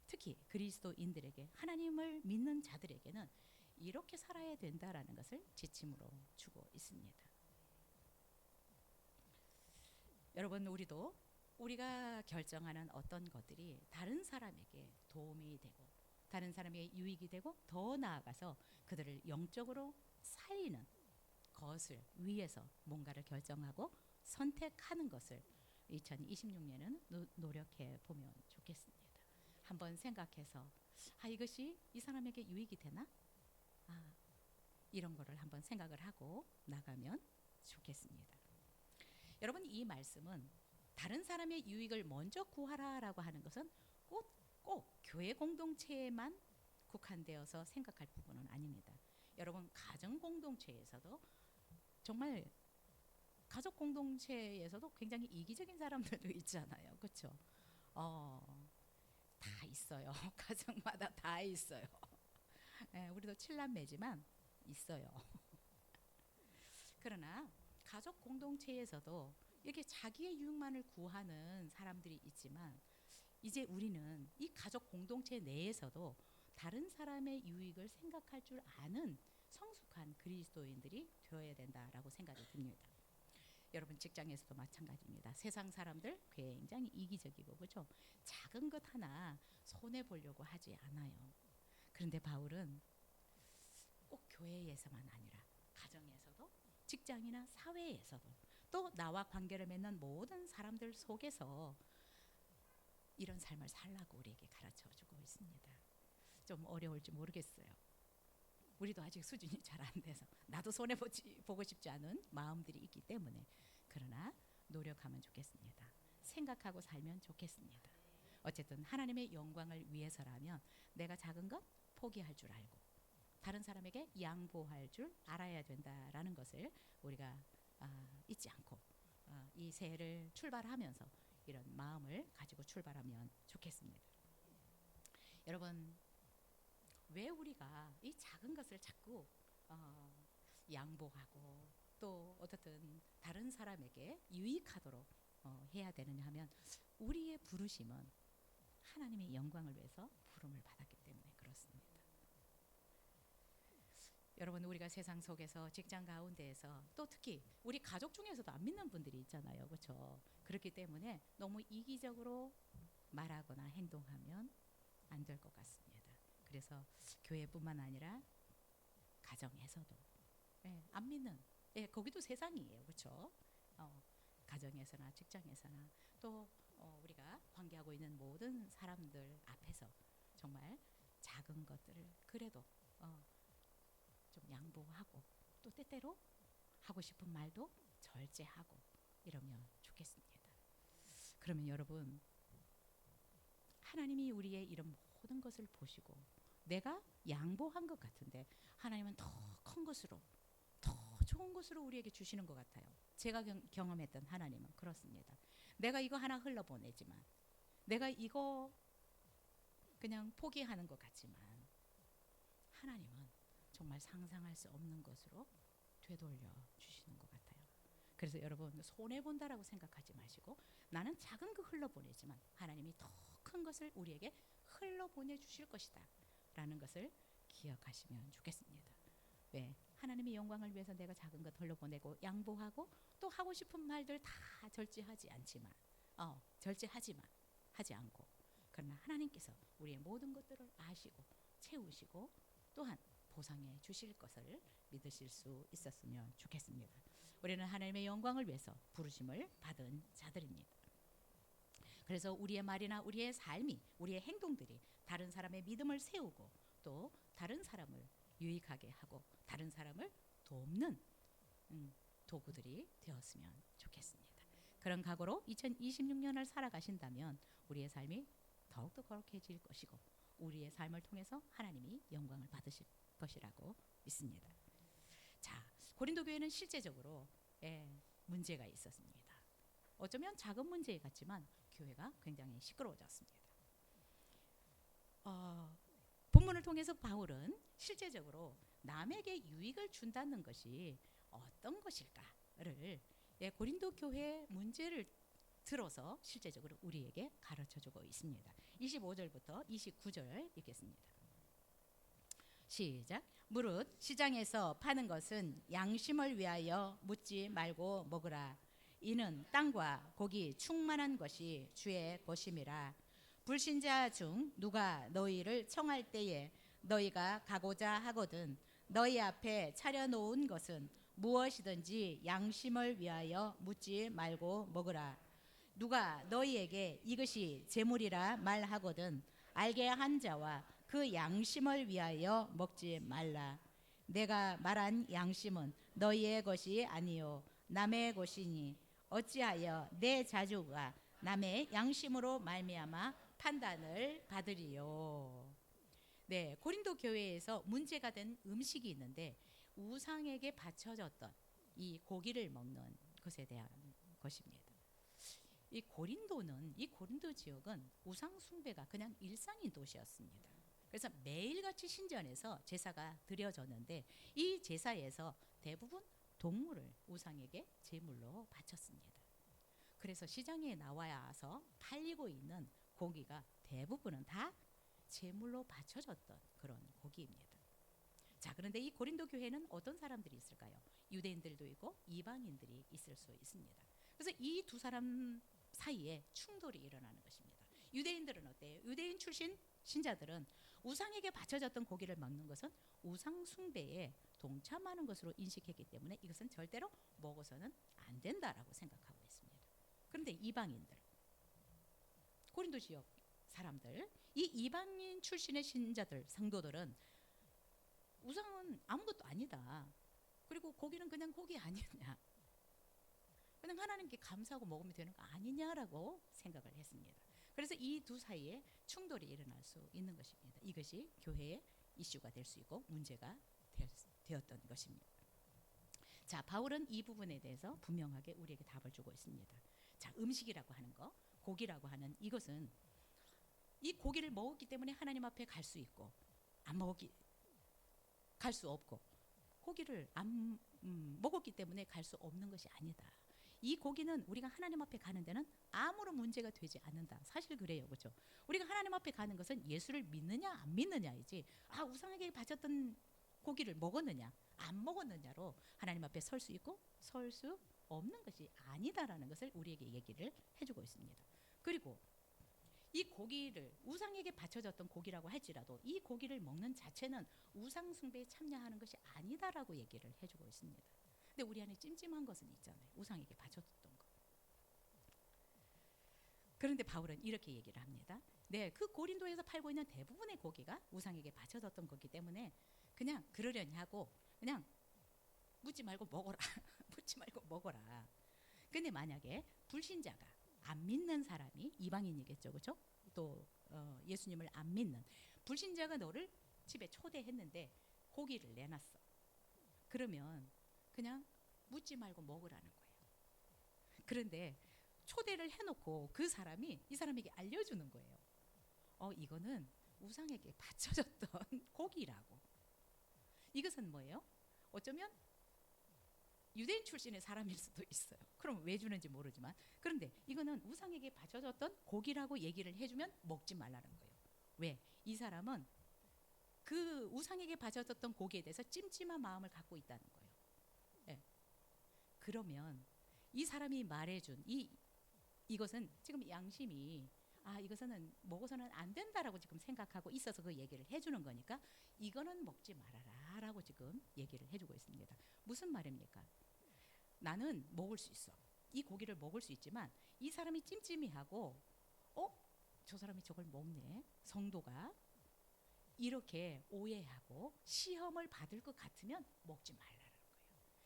특히 그리스도인들에게 하나님을 믿는 자들에게는 이렇게 살아야 된다라는 것을 지침으로 주고 있습니다. 여러분, 우리가 결정하는 어떤 것들이 다른 사람에게 도움이 되고 다른 사람에게 유익이 되고 더 나아가서 그들을 영적으로 살리는 것을 위해서 뭔가를 결정하고 선택하는 것을 2026년은 노력해 보면 좋겠습니다. 한번 생각해서 이것이 이 사람에게 유익이 되나? 이런 거를 한번 생각을 하고 나가면 좋겠습니다. 여러분, 이 말씀은 다른 사람의 유익을 먼저 구하라라고 하는 것은 꼭 교회 공동체에만 국한되어서 생각할 부분은 아닙니다. 여러분, 가정 공동체에서도 정말 가족 공동체에서도 굉장히 이기적인 사람들도 있잖아요. 그렇죠? 다 있어요. 가정마다 다 있어요. 우리도 7남매지만 있어요. 그러나 가족 공동체에서도 이렇게 자기의 유익만을 구하는 사람들이 있지만 이제 우리는 이 가족 공동체 내에서도 다른 사람의 유익을 생각할 줄 아는 성숙한 그리스도인들이 되어야 된다라고 생각이 듭니다. 여러분, 직장에서도 마찬가지입니다. 세상 사람들 굉장히 이기적이고 그렇죠? 작은 것 하나 손해 보려고 하지 않아요. 그런데 바울은 꼭 교회에서만 아니라 가정에서도 직장이나 사회에서도 또 나와 관계를 맺는 모든 사람들 속에서 이런 삶을 살라고 우리에게 가르쳐주고 있습니다. 좀 어려울지 모르겠어요. 우리도 아직 수준이 잘 안 돼서 나도 손해보고 싶지 않은 마음들이 있기 때문에 그러나 노력하면 좋겠습니다. 생각하고 살면 좋겠습니다. 어쨌든 하나님의 영광을 위해서라면 내가 작은 것 포기할 줄 알고 다른 사람에게 양보할 줄 알아야 된다라는 것을 우리가 잊지 않고 이 새해를 출발하면서 이런 마음을 가지고 출발하면 좋겠습니다. 여러분, 왜 우리가 이 작은 것을 자꾸 양보하고 또 어떻든 다른 사람에게 유익하도록 해야 되느냐 하면 우리의 부르심은 하나님의 영광을 위해서 부름을 받았기 때문에 그렇습니다. 여러분, 우리가 세상 속에서 직장 가운데에서 또 특히 우리 가족 중에서도 안 믿는 분들이 있잖아요. 그렇죠? 그렇기 때문에 너무 이기적으로 말하거나 행동하면 안 될 것 같습니다. 그래서 교회뿐만 아니라 가정에서도 안 믿는 거기도 세상이에요. 그렇죠? 가정에서나 직장에서나 또 우리가 관계하고 있는 모든 사람들 앞에서 정말 작은 것들을 그래도 좀 양보하고 또 때때로 하고 싶은 말도 절제하고 이러면 좋겠습니다. 그러면 여러분, 하나님이 우리의 이런 모든 것을 보시고 내가 양보한 것 같은데 하나님은 더 큰 것으로 더 좋은 것으로 우리에게 주시는 것 같아요. 제가 경험했던 하나님은 그렇습니다. 내가 이거 하나 흘러보내지만 내가 이거 그냥 포기하는 것 같지만 하나님은 정말 상상할 수 없는 것으로 되돌려 주시는 것 같아요. 그래서 여러분, 손해본다라고 생각하지 마시고 나는 작은 거 흘러보내지만 하나님이 더 큰 것을 우리에게 흘러보내 주실 것이다 라는 것을 기억하시면 좋겠습니다. 왜? 하나님의 영광을 위해서 내가 작은 것 흘러보내고 양보하고 또 하고 싶은 말들 다 절제하지 않지만 하지 않고 그러나 하나님께서 우리의 모든 것들을 아시고 채우시고 또한 보상해 주실 것을 믿으실 수 있었으면 좋겠습니다. 우리는 하나님의 영광을 위해서 부르심을 받은 자들입니다. 그래서 우리의 말이나 우리의 삶이 우리의 행동들이 다른 사람의 믿음을 세우고 또 다른 사람을 유익하게 하고 다른 사람을 돕는 도구들이 되었으면 좋겠습니다. 그런 각오로 2026년을 살아가신다면 우리의 삶이 더욱더 거룩해질 것이고 우리의 삶을 통해서 하나님이 영광을 받으실 것이라고 믿습니다. 자, 고린도 교회는 실제적으로 문제가 있었습니다. 어쩌면 작은 문제 같지만 교회가 굉장히 시끄러워졌습니다. 본문을 통해서 바울은 실제적으로 남에게 유익을 준다는 것이 어떤 것일까를 고린도 교회의 문제를 들어서 실제적으로 우리에게 가르쳐주고 있습니다. 25절부터 29절 읽겠습니다. 시작. 무릇 시장에서 파는 것은 양심을 위하여 묻지 말고 먹으라. 이는 땅과 고기 충만한 것이 주의 것임이라. 불신자 중 누가 너희를 청할 때에 너희가 가고자 하거든 너희 앞에 차려놓은 것은 무엇이든지 양심을 위하여 묻지 말고 먹으라. 누가 너희에게 이것이 재물이라 말하거든 알게 한 자와 그 양심을 위하여 먹지 말라. 내가 말한 양심은 너희의 것이 아니요 남의 것이니 어찌하여 내 자주가 남의 양심으로 말미암아 판단을 받으리요. 네, 고린도 교회에서 문제가 된 음식이 있는데 우상에게 바쳐졌던 이 고기를 먹는 것에 대한 것입니다. 이 고린도 지역은 우상 숭배가 그냥 일상인 도시였습니다. 그래서 매일같이 신전에서 제사가 드려졌는데 이 제사에서 대부분 동물을 우상에게 제물로 바쳤습니다. 그래서 시장에 나와서 팔리고 있는 고기가 대부분은 다 제물로 바쳐졌던 그런 고기입니다. 자, 그런데 이 고린도 교회는 어떤 사람들이 있을까요? 유대인들도 있고 이방인들이 있을 수 있습니다. 그래서 이 두 사람 사이에 충돌이 일어나는 것입니다. 유대인들은 어때요? 유대인 출신 신자들은 우상에게 바쳐졌던 고기를 먹는 것은 우상 숭배에 동참하는 것으로 인식했기 때문에 이것은 절대로 먹어서는 안 된다라고 생각하고 있습니다. 그런데 이방인들, 고린도 지역 사람들, 이 이방인 출신의 신자들, 성도들은 우상은 아무것도 아니다. 그리고 고기는 그냥 고기 아니냐. 그냥 하나님께 감사하고 먹으면 되는 거 아니냐라고 생각을 했습니다. 그래서 이 두 사이에 충돌이 일어날 수 있는 것입니다. 이것이 교회의 이슈가 될 수 있고 문제가 되었던 것입니다. 자, 바울은 이 부분에 대해서 분명하게 우리에게 답을 주고 있습니다. 자, 음식이라고 하는 거, 고기라고 하는 이것은 이 고기를 먹었기 때문에 하나님 앞에 갈 수 있고 안 먹었기 갈 수 없고 고기를 안 먹었기 때문에 갈 수 없는 것이 아니다. 이 고기는 우리가 하나님 앞에 가는 데는 아무런 문제가 되지 않는다. 사실 그래요, 그렇죠? 우리가 하나님 앞에 가는 것은 예수를 믿느냐 안 믿느냐이지, 우상에게 바쳤던 고기를 먹었느냐 안 먹었느냐로 하나님 앞에 설 수 있고 설 수 없는 것이 아니다라는 것을 우리에게 얘기를 해주고 있습니다. 그리고 이 고기를 우상에게 바쳐졌던 고기라고 할지라도 이 고기를 먹는 자체는 우상 숭배에 참여하는 것이 아니다라고 얘기를 해주고 있습니다. 근데 우리 안에 찜찜한 것은 있잖아요. 우상에게 바쳐졌던 것. 그런데 바울은 이렇게 얘기를 합니다. 네, 그 고린도에서 팔고 있는 대부분의 고기가 우상에게 바쳐졌던 거기 때문에 그냥 그러려니 하고 그냥 묻지 말고 먹어라. 묻지 말고 먹어라. 근데 만약에 불신자가 안 믿는 사람이 이방인이겠죠, 그렇죠? 또 예수님을 안 믿는 불신자가 너를 집에 초대했는데 고기를 내놨어. 그러면 그냥 묻지 말고 먹으라는 거예요. 그런데 초대를 해놓고 그 사람이 이 사람에게 알려주는 거예요. 이거는 우상에게 바쳐졌던 고기라고. 이것은 뭐예요? 어쩌면 유대인 출신의 사람일 수도 있어요. 그럼 왜 주는지 모르지만, 그런데 이거는 우상에게 바쳐졌던 고기라고 얘기를 해주면 먹지 말라는 거예요. 왜? 이 사람은 그 우상에게 바쳐졌던 고기에 대해서 찜찜한 마음을 갖고 있다는 거예요. 네. 그러면 이 사람이 말해준 이것은 지금 양심이 이것은 먹어서는 안 된다라고 지금 생각하고 있어서 그 얘기를 해주는 거니까 이거는 먹지 말아라 라고 지금 얘기를 해주고 있습니다. 무슨 말입니까? 나는 먹을 수 있어. 이 고기를 먹을 수 있지만 이 사람이 찜찜이하고 저 사람이 저걸 먹네. 성도가 이렇게 오해하고 시험을 받을 것 같으면 먹지 말라는 거예요.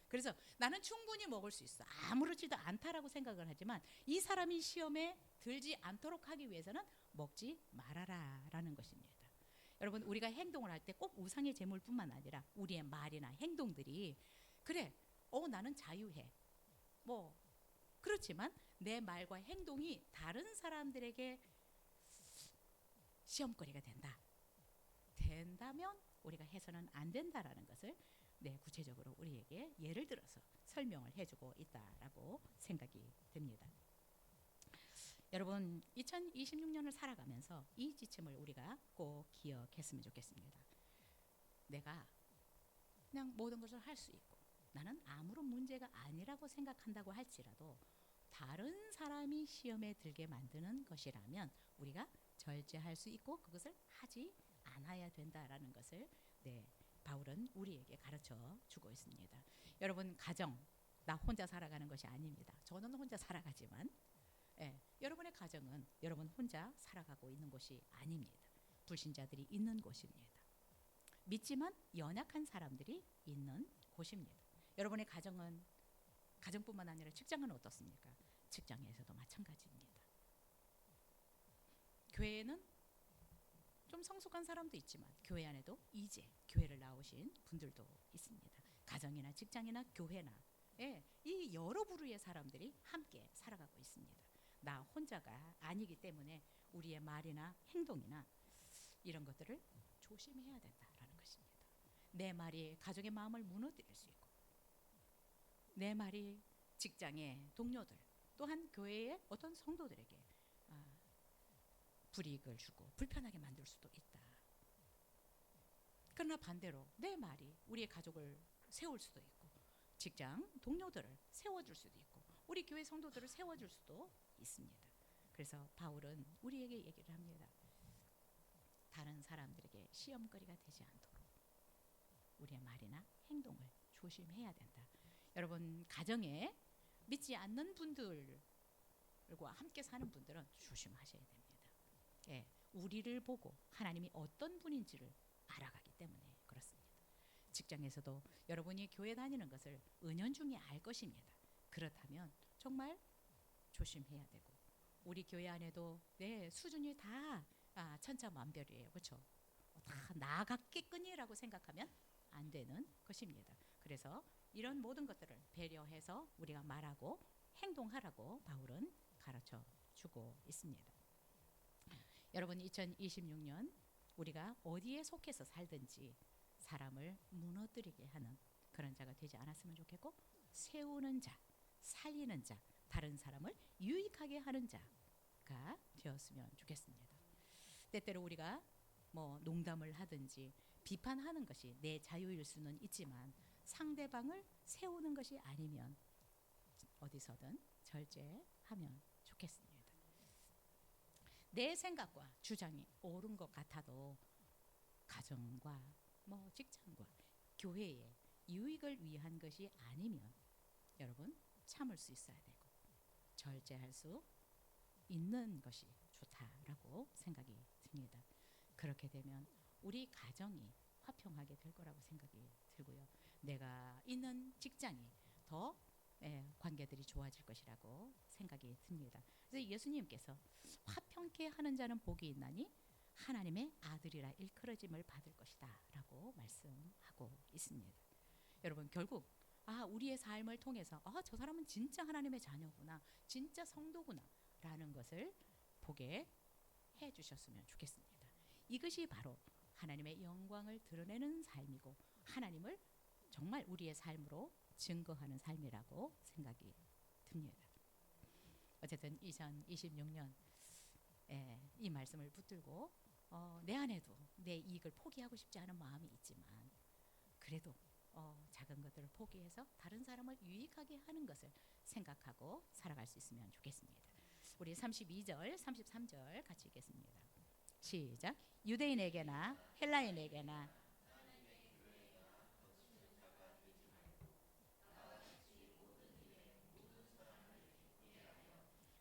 그래서 나는 충분히 먹을 수 있어. 아무렇지도 않다라고 생각을 하지만 이 사람이 시험에 들지 않도록 하기 위해서는 먹지 말아라라는 것입니다. 여러분, 우리가 행동을 할 때 꼭 우상의 제물뿐만 아니라 우리의 말이나 행동들이 그래, 나는 자유해. 그렇지만 내 말과 행동이 다른 사람들에게 시험거리가 된다면 우리가 해서는 안 된다라는 것을 구체적으로 우리에게 예를 들어서 설명을 해주고 있다라고 생각이 듭니다. 여러분, 2026년을 살아가면서 이 지침을 우리가 꼭 기억했으면 좋겠습니다. 내가 그냥 모든 것을 할 수 있고 나는 아무런 문제가 아니라고 생각한다고 할지라도 다른 사람이 시험에 들게 만드는 것이라면 우리가 절제할 수 있고 그것을 하지 않아야 된다라는 것을 바울은 우리에게 가르쳐 주고 있습니다. 여러분, 가정, 나 혼자 살아가는 것이 아닙니다. 저는 혼자 살아가지만 여러분의 가정은 여러분 혼자 살아가고 있는 곳이 아닙니다. 불신자들이 있는 곳입니다. 믿지만 연약한 사람들이 있는 곳입니다. 여러분의 가정뿐만 아니라 직장은 어떻습니까? 직장에서도 마찬가지입니다. 교회에는 좀 성숙한 사람도 있지만 교회 안에도 이제 교회를 나오신 분들도 있습니다. 가정이나 직장이나 교회나 이 여러 부류의 사람들이 함께 살아가고 있습니다. 나 혼자가 아니기 때문에 우리의 말이나 행동이나 이런 것들을 조심해야 된다라는 것입니다. 내 말이 가족의 마음을 무너뜨릴 수 있고 내 말이 직장의 동료들 또한 교회의 어떤 성도들에게 불이익을 주고 불편하게 만들 수도 있다. 그러나 반대로 내 말이 우리의 가족을 세울 수도 있고 직장 동료들을 세워줄 수도 있고 우리 교회 성도들을 세워줄 수도 있습니다. 그래서 바울은 우리에게 얘기를 합니다. 다른 사람들에게 시험거리가 되지 않도록 우리의 말이나 행동을 조심해야 된다. 여러분, 가정에 믿지 않는 분들과 함께 사는 분들은 조심하셔야 됩니다. 우리를 보고 하나님이 어떤 분인지를 알아가기 때문에 그렇습니다. 직장에서도 여러분이 교회 다니는 것을 은연중에 알 것입니다. 그렇다면 정말 조심해야 되고 우리 교회 안에도 네, 수준이 다 천차만별이에요. 그렇죠? 다 나같겠거니라고 생각하면 안 되는 것입니다. 그래서 이런 모든 것들을 배려해서 우리가 말하고 행동하라고 바울은 가르쳐 주고 있습니다. 여러분 2026년 우리가 어디에 속해서 살든지 사람을 무너뜨리게 하는 그런 자가 되지 않았으면 좋겠고, 세우는 자, 살리는 자, 다른 사람을 유익하게 하는 자가 되었으면 좋겠습니다. 때때로 우리가 뭐 농담을 하든지 비판하는 것이 내 자유일 수는 있지만 상대방을 세우는 것이 아니면 어디서든 절제하면 좋겠습니다. 내 생각과 주장이 옳은 것 같아도 가정과 뭐 직장과 교회의 유익을 위한 것이 아니면 여러분 참을 수 있어야 되고 절제할 수 있는 것이 좋다라고 생각이 듭니다. 그렇게 되면 우리 가정이 화평하게 될 거라고 생각이 들고요. 내가 있는 직장이 더 관계들이 좋아질 것이라고 생각이 듭니다. 그래서 예수님께서 화평케 하는 자는 복이 있나니 하나님의 아들이라 일컬어짐을 받을 것이다 라고 말씀하고 있습니다. 여러분 결국 우리의 삶을 통해서 저 사람은 진짜 하나님의 자녀구나, 진짜 성도구나 라는 것을 보게 해주셨으면 좋겠습니다. 이것이 바로 하나님의 영광을 드러내는 삶이고 하나님을 정말 우리의 삶으로 증거하는 삶이라고 생각이 듭니다. 어쨌든 2026년 이 말씀을 붙들고 내 안에도 내 이익을 포기하고 싶지 않은 마음이 있지만 그래도 작은 것들을 포기해서 다른 사람을 유익하게 하는 것을 생각하고 살아갈 수 있으면 좋겠습니다. 우리 32절, 33절 같이 읽겠습니다. 시작. 유대인에게나 헬라인에게나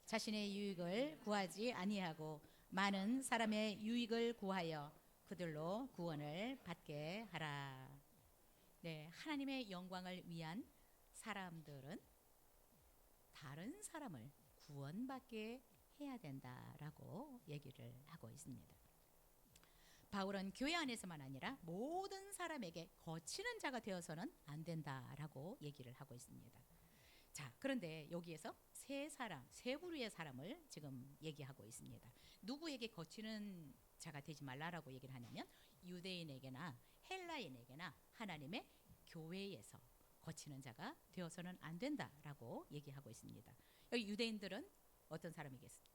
자신의 유익을 구하지 아니하고 많은 사람의 유익을 구하여 그들로 구원을 받게 하라. 네, 하나님의 영광을 위한 사람들은 다른 사람을 구원받게 해야 된다라고 얘기를 하고 있습니다. 바울은 교회 안에서만 아니라 모든 사람에게 거치는 자가 되어서는 안 된다라고 얘기를 하고 있습니다. 자, 그런데 여기에서 세 부류의 사람을 지금 얘기하고 있습니다. 누구에게 거치는 자가 되지 말라라고 얘기를 하냐면 유대인에게나 헬라인에게나 하나님의 교회에서 거치는 자가 되어서는 안 된다라고 얘기하고 있습니다. 여기 유대인들은 어떤 사람이겠어요?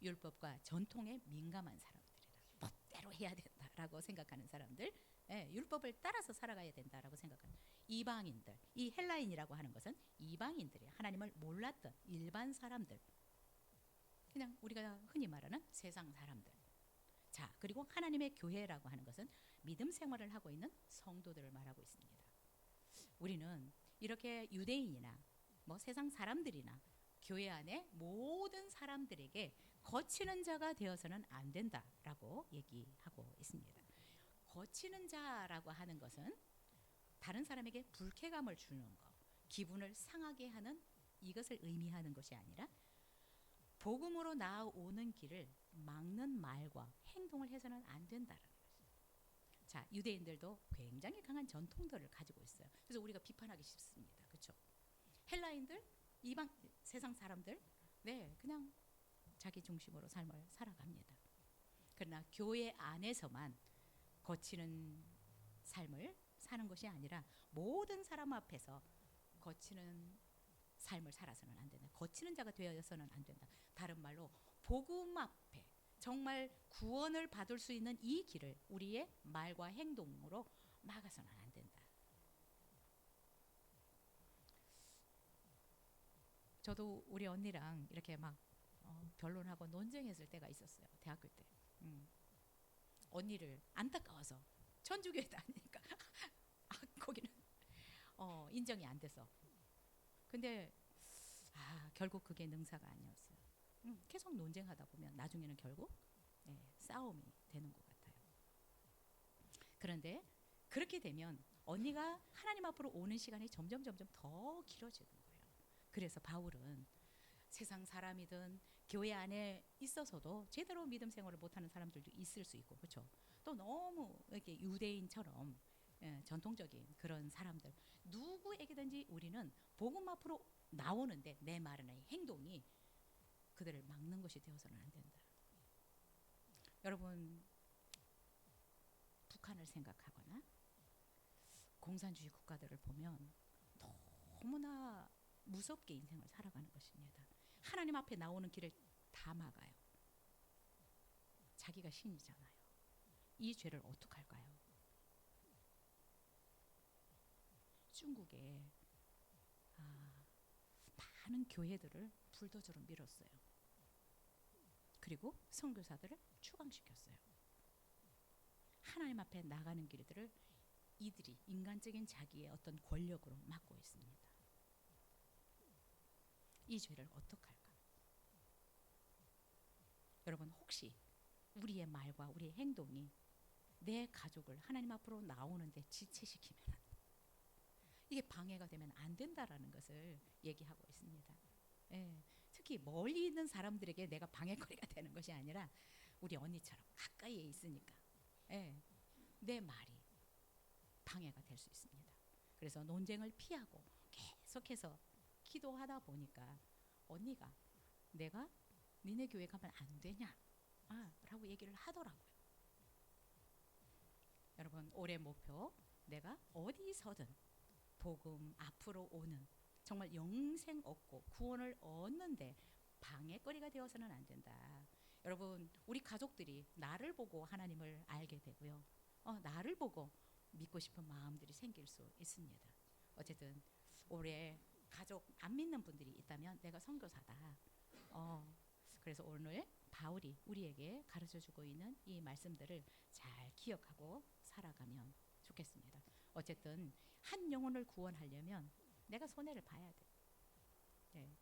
율법과 전통에 민감한 사람들이다. 법대로 해야 된다라고 생각하는 사람들, 율법을 따라서 살아가야 된다라고 생각하는 이방인들. 이 헬라인이라고 하는 것은 이방인들이에요. 하나님을 몰랐던 일반 사람들, 그냥 우리가 흔히 말하는 세상 사람들. 자, 그리고 하나님의 교회라고 하는 것은 믿음 생활을 하고 있는 성도들을 말하고 있습니다. 우리는 이렇게 유대인이나 뭐 세상 사람들이나 교회 안에 모든 사람들에게 거치는 자가 되어서는 안 된다라고 얘기하고 있습니다. 거치는 자라고 하는 것은 다른 사람에게 불쾌감을 주는 것, 기분을 상하게 하는 이것을 의미하는 것이 아니라 복음으로 나아오는 길을 막는 말과 행동을 해서는 안 된다라는 것입니다. 자, 유대인들도 굉장히 강한 전통들을 가지고 있어요. 그래서 우리가 비판하기 쉽습니다. 그렇죠? 헬라인들, 이방 세상 사람들, 네, 그냥 자기 중심으로 삶을 살아갑니다. 그러나 교회 안에서만 거치는 삶을 사는 것이 아니라 모든 사람 앞에서 거치는 삶을 살아서는 안 된다. 거치는 자가 되어서는 안 된다. 다른 말로 복음 앞에 정말 구원을 받을 수 있는 이 길을 우리의 말과 행동으로 막아서는 안 된다. 저도 우리 언니랑 이렇게 막 변론하고 논쟁했을 때가 있었어요. 대학교 때. 언니를 안타까워서 천주교에 다니니까 거기는 인정이 안 돼서. 근데 결국 그게 능사가 아니었어요. 계속 논쟁하다 보면 나중에는 결국 싸움이 되는 것 같아요. 그런데 그렇게 되면 언니가 하나님 앞으로 오는 시간이 점점 더 길어지는 거예요. 그래서 바울은 세상 사람이든 교회 안에 있어서도 제대로 믿음 생활을 못하는 사람들도 있을 수 있고, 그렇죠? 또 너무 이렇게 유대인처럼 전통적인 그런 사람들, 누구에게든지 우리는 복음 앞으로 나오는데 내 말이나 행동이 그들을 막는 것이 되어서는 안 된다. 여러분, 북한을 생각하거나 공산주의 국가들을 보면 너무나 무섭게 인생을 살아가는 것입니다. 하나님 앞에 나오는 길을 다 막아요. 자기가 신이잖아요. 이 죄를 어떻게 할까요? 중국에 많은 교회들을 불도저로 밀었어요. 그리고 선교사들을 추방시켰어요. 하나님 앞에 나가는 길들을 이들이 인간적인 자기의 어떤 권력으로 막고 있습니다. 이 죄를 어떻게 할까? 여러분, 혹시 우리의 말과 우리의 행동이 내 가족을 하나님 앞으로 나오는데 지체시키면 이게 방해가 되면 안 된다라는 것을 얘기하고 있습니다. 예, 특히 멀리 있는 사람들에게 내가 방해거리가 되는 것이 아니라 우리 언니처럼 가까이에 있으니까 내 말이 방해가 될 수 있습니다. 그래서 논쟁을 피하고 계속해서 기도하다 보니까 언니가 내가 니네 교회 가면 안 되냐 라고 얘기를 하더라고요. 여러분, 올해 목표, 내가 어디서든 복음 앞으로 오는 정말 영생 얻고 구원을 얻는데 방해거리가 되어서는 안 된다. 여러분, 우리 가족들이 나를 보고 하나님을 알게 되고요. 나를 보고 믿고 싶은 마음들이 생길 수 있습니다. 어쨌든 올해 가족 안 믿는 분들이 있다면 내가 선교사다. 그래서 오늘 바울이 우리에게 가르쳐주고 있는 이 말씀들을 잘 기억하고 살아가면 좋겠습니다. 어쨌든 한 영혼을 구원하려면 내가 손해를 봐야 돼. 네.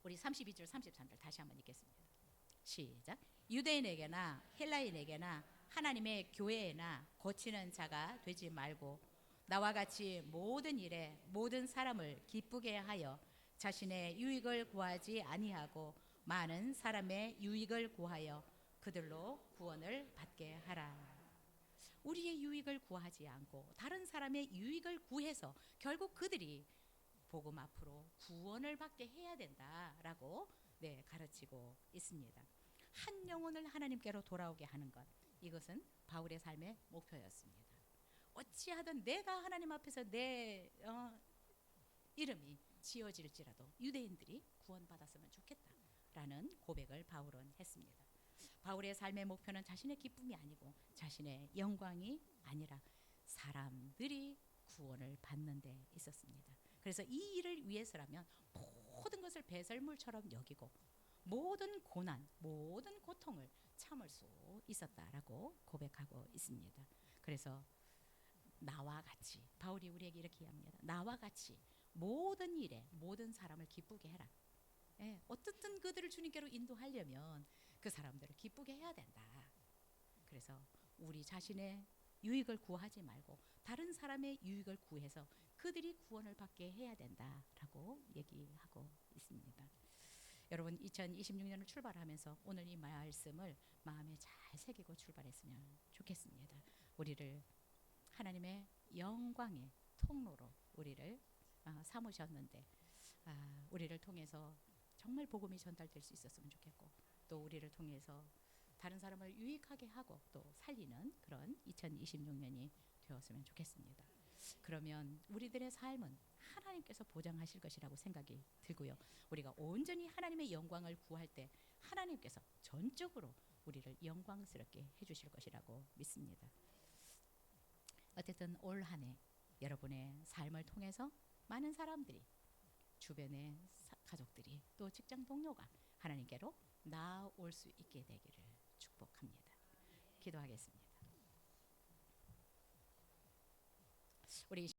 우리 32절 33절 다시 한번 읽겠습니다. 시작. 유대인에게나 헬라인에게나 하나님의 교회에나 거치는 자가 되지 말고 나와 같이 모든 일에 모든 사람을 기쁘게 하여 자신의 유익을 구하지 아니하고 많은 사람의 유익을 구하여 그들로 구원을 받게 하라. 우리의 유익을 구하지 않고 다른 사람의 유익을 구해서 결국 그들이 복음 앞으로 구원을 받게 해야 된다라고 가르치고 있습니다. 한 영혼을 하나님께로 돌아오게 하는 것, 이것은 바울의 삶의 목표였습니다. 어찌하든 내가 하나님 앞에서 내 이름이 지어질지라도 유대인들이 구원받았으면 좋겠다라는 고백을 바울은 했습니다. 바울의 삶의 목표는 자신의 기쁨이 아니고 자신의 영광이 아니라 사람들이 구원을 받는 데 있었습니다. 그래서 이 일을 위해서라면 모든 것을 배설물처럼 여기고 모든 고난, 모든 고통을 참을 수 있었다라고 고백하고 있습니다. 그래서 나와 같이, 바울이 우리에게 이렇게 합니다. 나와 같이 모든 일에 모든 사람을 기쁘게 해라. 어떻든 그들을 주님께로 인도하려면 그 사람들을 기쁘게 해야 된다. 그래서 우리 자신의 유익을 구하지 말고 다른 사람의 유익을 구해서 그들이 구원을 받게 해야 된다라고 얘기하고 있습니다. 여러분, 2026년을 출발하면서 오늘 이 말씀을 마음에 잘 새기고 출발했으면 좋겠습니다. 우리를 하나님의 영광의 통로로 우리를 삼으셨는데 우리를 통해서 정말 복음이 전달될 수 있었으면 좋겠고, 또 우리를 통해서 다른 사람을 유익하게 하고 또 살리는 그런 2026년이 되었으면 좋겠습니다. 그러면 우리들의 삶은 하나님께서 보장하실 것이라고 생각이 들고요. 우리가 온전히 하나님의 영광을 구할 때 하나님께서 전적으로 우리를 영광스럽게 해주실 것이라고 믿습니다. 어쨌든 올 한 해 여러분의 삶을 통해서 많은 사람들이, 주변의 가족들이, 또 직장 동료가 하나님께로 나아올 수 있게 되기를 축복합니다. 기도하겠습니다. 우리